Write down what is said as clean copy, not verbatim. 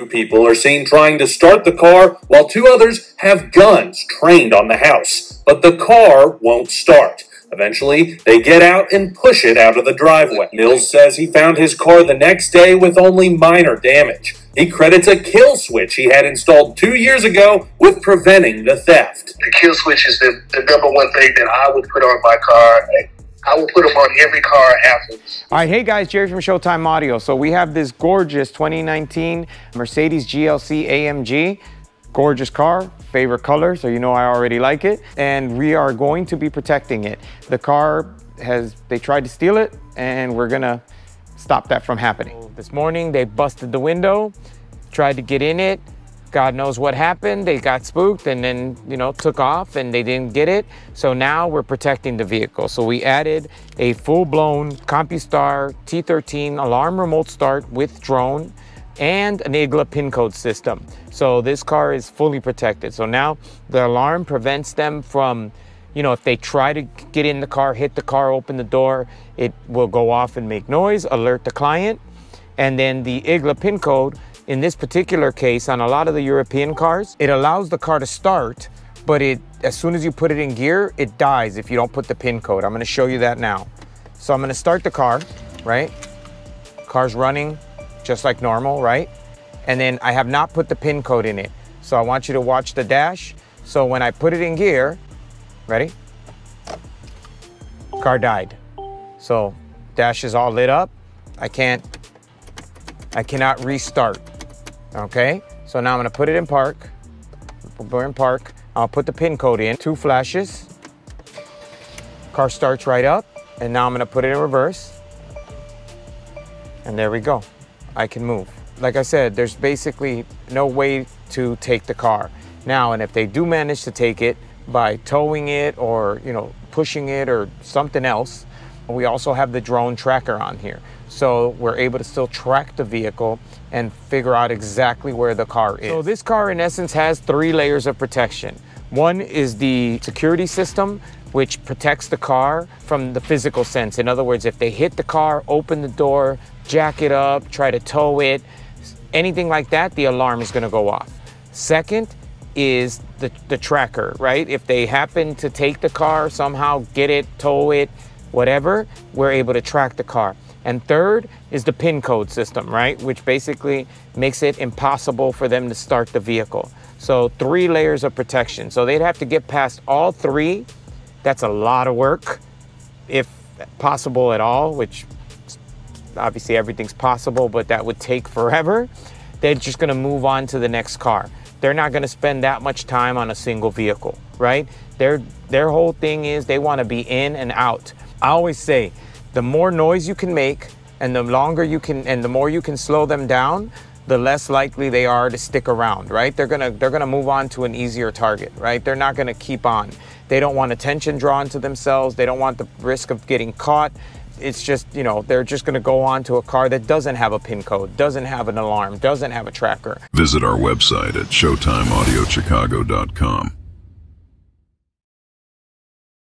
Two people are seen trying to start the car while two others have guns trained on the house, but the car won't start. Eventually, they get out and push it out of the driveway. Mills says he found his car the next day with only minor damage. He credits a kill switch he had installed 2 years ago with preventing the theft. The kill switch is the number one thing that I would put on my car. I will put them on every car after. All right, hey guys, Jerry from Showtime Audio. So we have this gorgeous 2019 Mercedes GLC AMG. Gorgeous car, favorite color, so you know I already like it. And we are going to be protecting it. The car they tried to steal it, and we're gonna stop that from happening. This morning, they busted the window, tried to get in it. God knows what happened. They got spooked and then, took off and they didn't get it. So now we're protecting the vehicle. So we added a full-blown CompuStar T13 alarm remote start with drone and an igla pin code system. So this car is fully protected. So now the alarm prevents them from, if they try to get in the car, hit the car, open the door, it will go off and make noise, alert the client. And then the igla pin code, in this particular case, on a lot of the European cars, it allows the car to start, but as soon as you put it in gear, it dies if you don't put the pin code. I'm gonna show you that now. So I'm gonna start the car, right? Car's running just like normal, right? And then I have not put the pin code in it. So I want you to watch the dash. So when I put it in gear, ready? Car died. So dash is all lit up. I cannot restart, okay? So now I'm gonna put it in park. We're in park. I'll put the pin code in, 2 flashes. Car starts right up, and now I'm gonna put it in reverse. And there we go. I can move. Like I said, there's basically no way to take the car. Now, and if they do manage to take it by towing it or, pushing it or something else, we also have the drone tracker on here. So we're able to still track the vehicle and figure out exactly where the car is. So this car in essence has 3 layers of protection. One is the security system, which protects the car from the physical sense. In other words, if they hit the car, open the door, jack it up, try to tow it, anything like that, the alarm is gonna go off. Second is the tracker, right? If they happen to take the car, somehow get it, tow it, whatever, we're able to track the car. And third is the pin code system, right? Which basically makes it impossible for them to start the vehicle. So 3 layers of protection. So they'd have to get past all 3. That's a lot of work, if possible at all, which obviously everything's possible, but that would take forever. They're just gonna move on to the next car. They're not gonna spend that much time on a single vehicle, right? Their whole thing is they wanna be in and out. I always say, the more noise you can make and the longer you can, and the more you can slow them down, the less likely they are to stick around, right? They're gonna move on to an easier target, right? They're not gonna keep on. They don't want attention drawn to themselves. They don't want the risk of getting caught. It's just, they're just gonna go on to a car that doesn't have a pin code, doesn't have an alarm, doesn't have a tracker. Visit our website at showtimeaudiochicago.com.